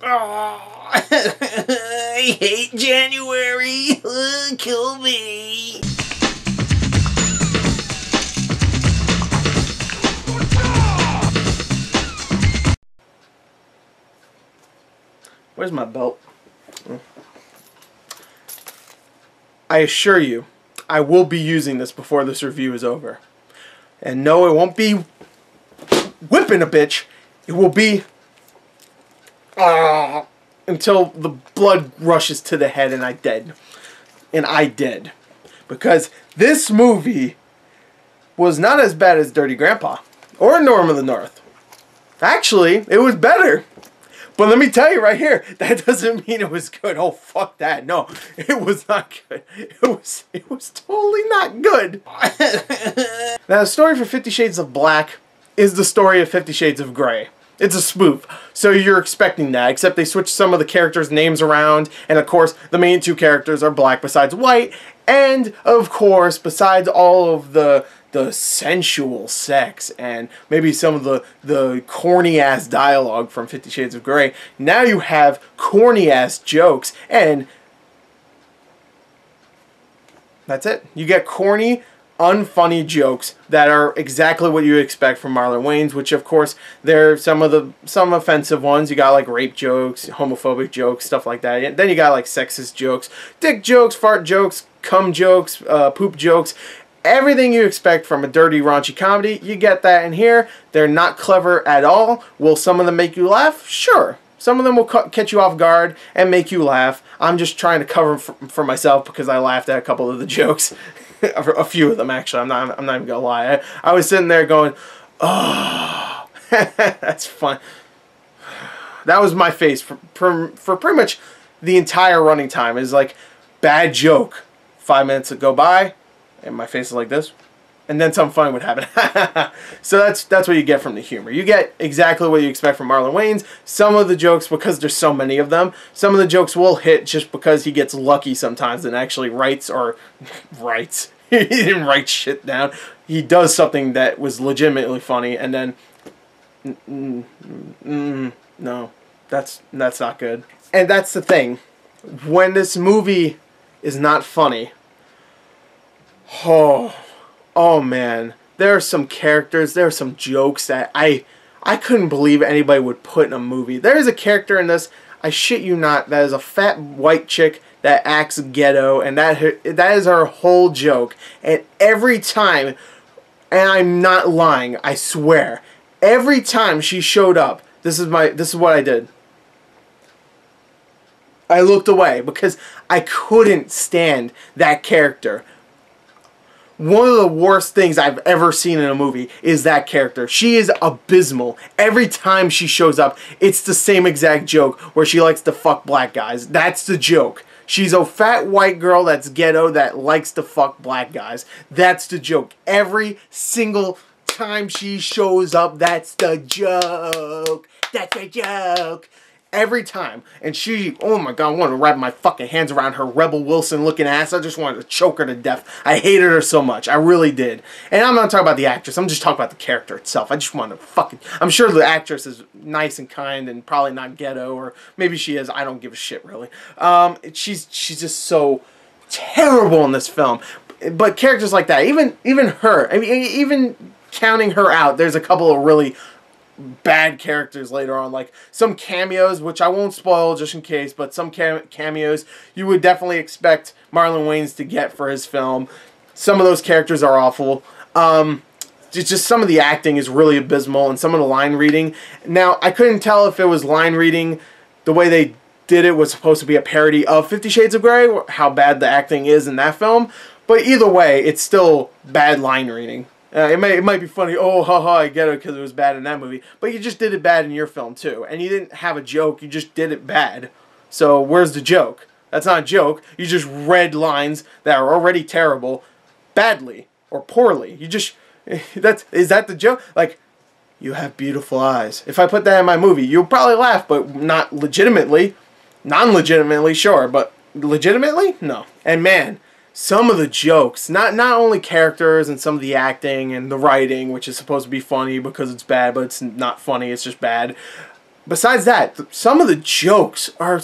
Oh, I hate January. Kill me. Where's my belt? I assure you, I will be using this before this review is over. And no, it won't be whipping a bitch. It will be until the blood rushes to the head and I dead. And I dead. Because this movie was not as bad as Dirty Grandpa or Norm of the North. Actually, it was better. But let me tell you right here, that doesn't mean it was good. Oh, fuck that. No, it was not good. It was totally not good. Now, the story for 50 Shades of Black is the story of 50 Shades of Grey. It's a spoof, so you're expecting that, except they switched some of the characters' names around, and of course, the main two characters are black besides white, and of course, besides all of the sensual sex and maybe some of the corny-ass dialogue from 50 Shades of Grey, now you have corny-ass jokes, and that's it. You get corny, unfunny jokes that are exactly what you expect from Marlon Wayans, which of course there are some offensive ones. You got like rape jokes, homophobic jokes, stuff like that. And then you got like sexist jokes, dick jokes, fart jokes, cum jokes, poop jokes. Everything you expect from a dirty, raunchy comedy, you get that in here. They're not clever at all. Will some of them make you laugh? Sure. Some of them will catch you off guard and make you laugh. I'm just trying to cover for myself because I laughed at a couple of the jokes. A few of them, actually. I'm not even gonna lie. I was sitting there going, oh, that's fun. That was my face for pretty much the entire running time. It's like, bad joke. 5 minutes would go by, and my face is like this, and then something funny would happen. So that's what you get from the humor. You get exactly what you expect from Marlon Wayans. Some of the jokes, because there's so many of them, some of the jokes will hit just because he gets lucky sometimes and actually writes. He didn't write shit down. He does something that was legitimately funny, and then no, that's not good. And that's the thing. When this movie is not funny, oh man, there are some characters, there are some jokes that I couldn't believe anybody would put in a movie. There is a character in this, I shit you not, that is a fat white chick that acts ghetto, and that is her whole joke. And every time, and I'm not lying, I swear, every time she showed up, this is what I did. I looked away because I couldn't stand that character. One of the worst things I've ever seen in a movie is that character. She is abysmal. Every time she shows up, it's the same exact joke where she likes to fuck black guys. That's the joke. She's a fat white girl that's ghetto that likes to fuck black guys. That's the joke. Every single time she shows up, that's the joke. That's the joke. Every time. And she, oh my god, I wanted to wrap my fucking hands around her Rebel Wilson looking ass. I just wanted to choke her to death. I hated her so much. I really did. And I'm not talking about the actress. I'm just talking about the character itself. I just wanted to fucking... I'm sure the actress is nice and kind and probably not ghetto, or maybe she is. I don't give a shit, really. She's just so terrible in this film. But characters like that, even her, I mean, even counting her out, there's a couple of really bad characters later on, like some cameos, which I won't spoil just in case, but some cameos you would definitely expect Marlon Wayans to get for his film. Some of those characters are awful. Just some of the acting is really abysmal, and some of the line reading. Now, I couldn't tell if it was line reading, the way they did it was supposed to be a parody of 50 Shades of Grey, how bad the acting is in that film, but either way, it's still bad line reading. It might be funny, oh, haha, I get it because it was bad in that movie. But you just did it bad in your film, too. And you didn't have a joke, you just did it bad. So, where's the joke? That's not a joke. You just read lines that are already terrible, badly, or poorly. You just, is that the joke? Like, you have beautiful eyes. If I put that in my movie, you'll probably laugh, but not legitimately. Non-legitimately, sure, but legitimately? No. And man, some of the jokes, not only characters and some of the acting and the writing, which is supposed to be funny because it's bad, but it's not funny, it's just bad. besides that, some of the jokes are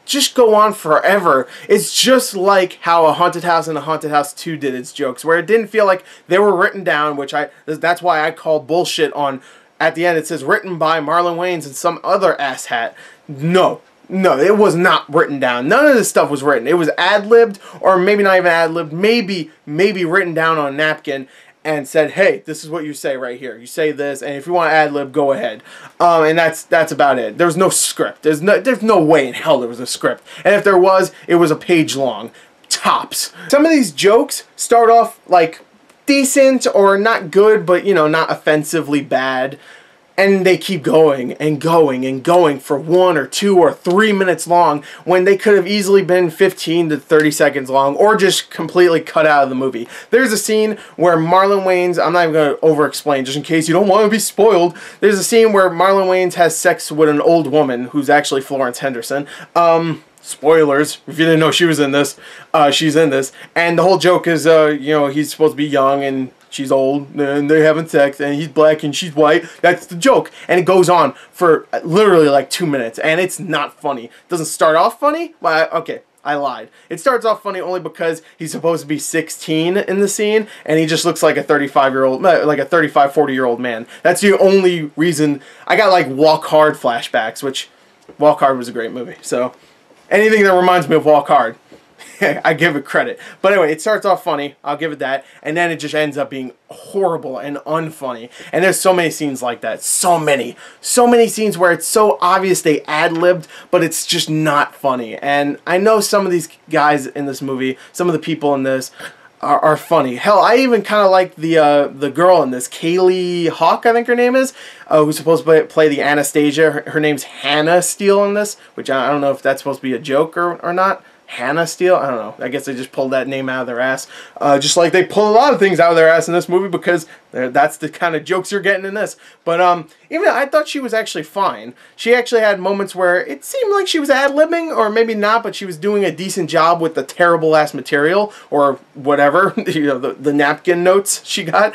just go on forever. It's just like how A Haunted House and A Haunted House 2 did its jokes, where it didn't feel like they were written down, which that's why I call bullshit on, at the end it says written by Marlon Wayans and some other asshat. No, it was not written down. None of this stuff was written. It was ad-libbed, or maybe not even ad-libbed, maybe written down on a napkin and said, hey, this is what you say right here. You say this, and if you want to ad-lib, go ahead. And that's about it. There's no script. There's no way in hell there was a script. And if there was, it was a page long. Tops. Some of these jokes start off like decent or not good, but, you know, not offensively bad. And they keep going and going and going for 1 or 2 or 3 minutes long, when they could have easily been 15 to 30 seconds long, or just completely cut out of the movie. There's a scene where Marlon Wayans, I'm not even going to over-explain just in case you don't want to be spoiled. There's a scene where Marlon Wayans has sex with an old woman who's actually Florence Henderson. Spoilers, if you didn't know she was in this, she's in this. And the whole joke is, you know, he's supposed to be young and she's old, and they're having sex, and he's black and she's white. That's the joke. And it goes on for literally like 2 minutes, and it's not funny. It doesn't start off funny? Well, okay, I lied. It starts off funny only because he's supposed to be 16 in the scene, and he just looks like a 35-year-old, like a 35, 40-year-old man. That's the only reason. I got like Walk Hard flashbacks, which Walk Hard was a great movie. So anything that reminds me of Walk Hard, I give it credit. But anyway, it starts off funny, I'll give it that, and then it just ends up being horrible and unfunny. And there's so many scenes like that. So many scenes where it's so obvious they ad-libbed, but it's just not funny. And I know some of these guys in this movie, some of the people in this, are funny. Hell, I even kind of like the girl in this, Kaylee Hawk, I think her name is, who's supposed to play the Anastasia. Her name's Hannah Steele in this, which I don't know if that's supposed to be a joke or not. Hannah Steele? I don't know. I guess they just pulled that name out of their ass. Just like they pull a lot of things out of their ass in this movie, because that's the kind of jokes you're getting in this. But even I thought she was actually fine. She actually had moments where it seemed like she was ad-libbing, or maybe not, but she was doing a decent job with the terrible-ass material, or whatever, you know, the napkin notes she got.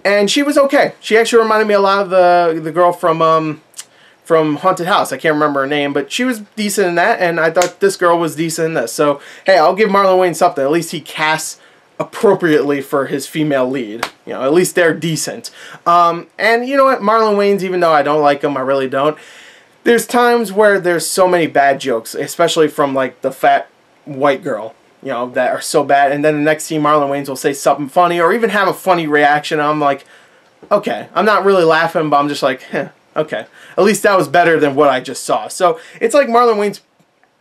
And she was okay. She actually reminded me a lot of the girl from Haunted House. I can't remember her name, but she was decent in that, and I thought this girl was decent in this. So, hey, I'll give Marlon Wayans something. At least he casts appropriately for his female lead. You know, at least they're decent. And you know what? Marlon Wayans, even though I don't like him, I really don't, there's times where there's so many bad jokes, especially from, like, the fat white girl, you know, that are so bad. And then the next scene, Marlon Wayans will say something funny, or even have a funny reaction. I'm like, okay. I'm not really laughing, but I'm just like, heh. Okay, at least that was better than what I just saw. So it's like Marlon Wayans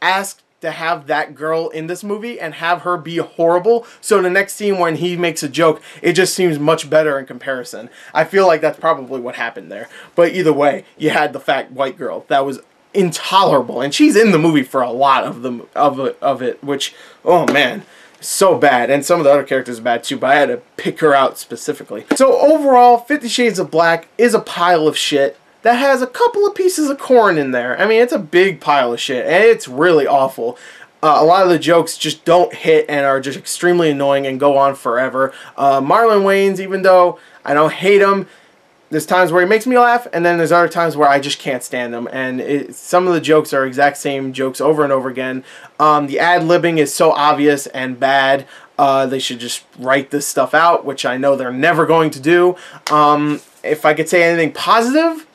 asked to have that girl in this movie and have her be horrible, so the next scene when he makes a joke, it just seems much better in comparison. I feel like that's probably what happened there. But either way, you had the fat white girl that was intolerable, and she's in the movie for a lot of it, which, oh man, so bad. And some of the other characters are bad too, but I had to pick her out specifically. So overall, 50 Shades of Black is a pile of shit that has a couple of pieces of corn in there. I mean, it's a big pile of shit, and it's really awful. A lot of the jokes just don't hit and are just extremely annoying and go on forever. Marlon Wayans, even though I don't hate him, there's times where he makes me laugh, and then there's other times where I just can't stand him. And some of the jokes are exact same jokes over and over again. The ad-libbing is so obvious and bad. They should just write this stuff out, which I know they're never going to do. If I could say anything positive,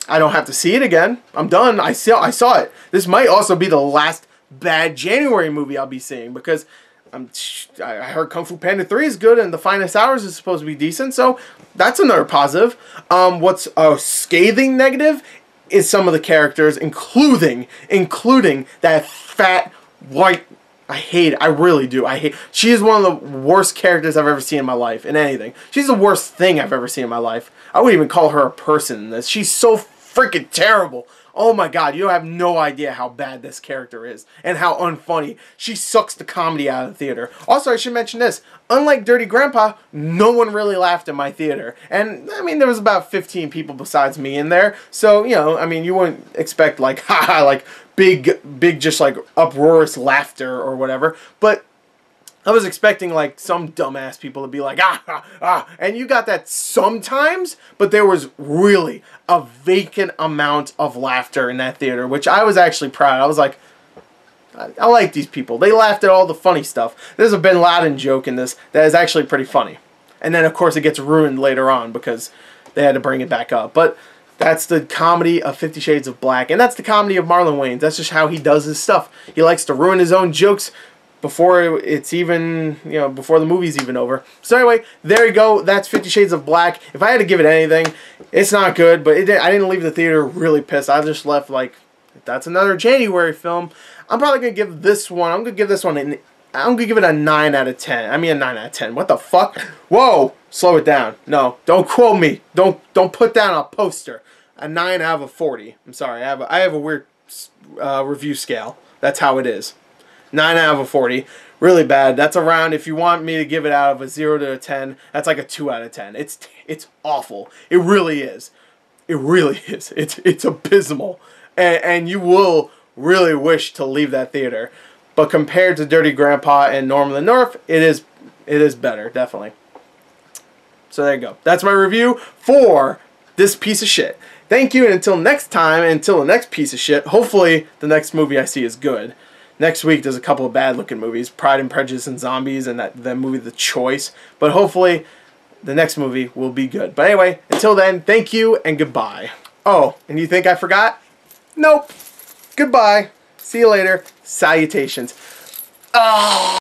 I don't have to see it again. I'm done. I saw it. This might also be the last bad January movie I'll be seeing, because I heard Kung Fu Panda 3 is good and The Finest Hours is supposed to be decent, so that's another positive. What's a scathing negative is some of the characters, including that fat white. I hate it. I really do. I hate. She is one of the worst characters I've ever seen in my life in anything. She's the worst thing I've ever seen in my life. I wouldn't even call her a person in this. She's so freaking terrible. Oh my god, you have no idea how bad this character is and how unfunny. She sucks the comedy out of the theater. Also, I should mention this. Unlike Dirty Grandpa, no one really laughed in my theater. And, I mean, there was about 15 people besides me in there. So, you know, I mean, you wouldn't expect, like, haha, like, big, just, like, uproarious laughter or whatever. But I was expecting like some dumbass people to be like, ah, ah, ah, and you got that sometimes, but there was really a vacant amount of laughter in that theater, which I was actually proud. I was like, I like these people. They laughed at all the funny stuff. There's a Bin Laden joke in this that is actually pretty funny. And then, of course, it gets ruined later on because they had to bring it back up. But that's the comedy of 50 Shades of Black. And that's the comedy of Marlon Wayans. That's just how he does his stuff. He likes to ruin his own jokes before it's even, you know, before the movie's even over. So anyway, there you go. That's 50 Shades of Black. If I had to give it anything, it's not good. But I didn't leave the theater really pissed. I just left like, that's another January film. I'm probably going to give this one, I'm going to give it a 9 out of 10. I mean a 9 out of 10. What the fuck? Whoa! Slow it down. No, don't quote me. Don't put down a poster. A 9 out of a 40. I'm sorry. I have a weird review scale. That's how it is. 9 out of a 40. Really bad. That's around, if you want me to give it out of a 0 to a 10, that's like a 2 out of 10. It's awful. It really is. It really is. It's abysmal. And you will really wish to leave that theater. But compared to Dirty Grandpa and Norm of the North, it is better, definitely. So there you go. That's my review for this piece of shit. Thank you, and until next time, until the next piece of shit, hopefully the next movie I see is good. Next week there's a couple of bad-looking movies, Pride and Prejudice and Zombies, and that movie The Choice. But hopefully the next movie will be good. But anyway, until then, thank you and goodbye. Oh, and you think I forgot? Nope. Goodbye. See you later. Salutations. Oh.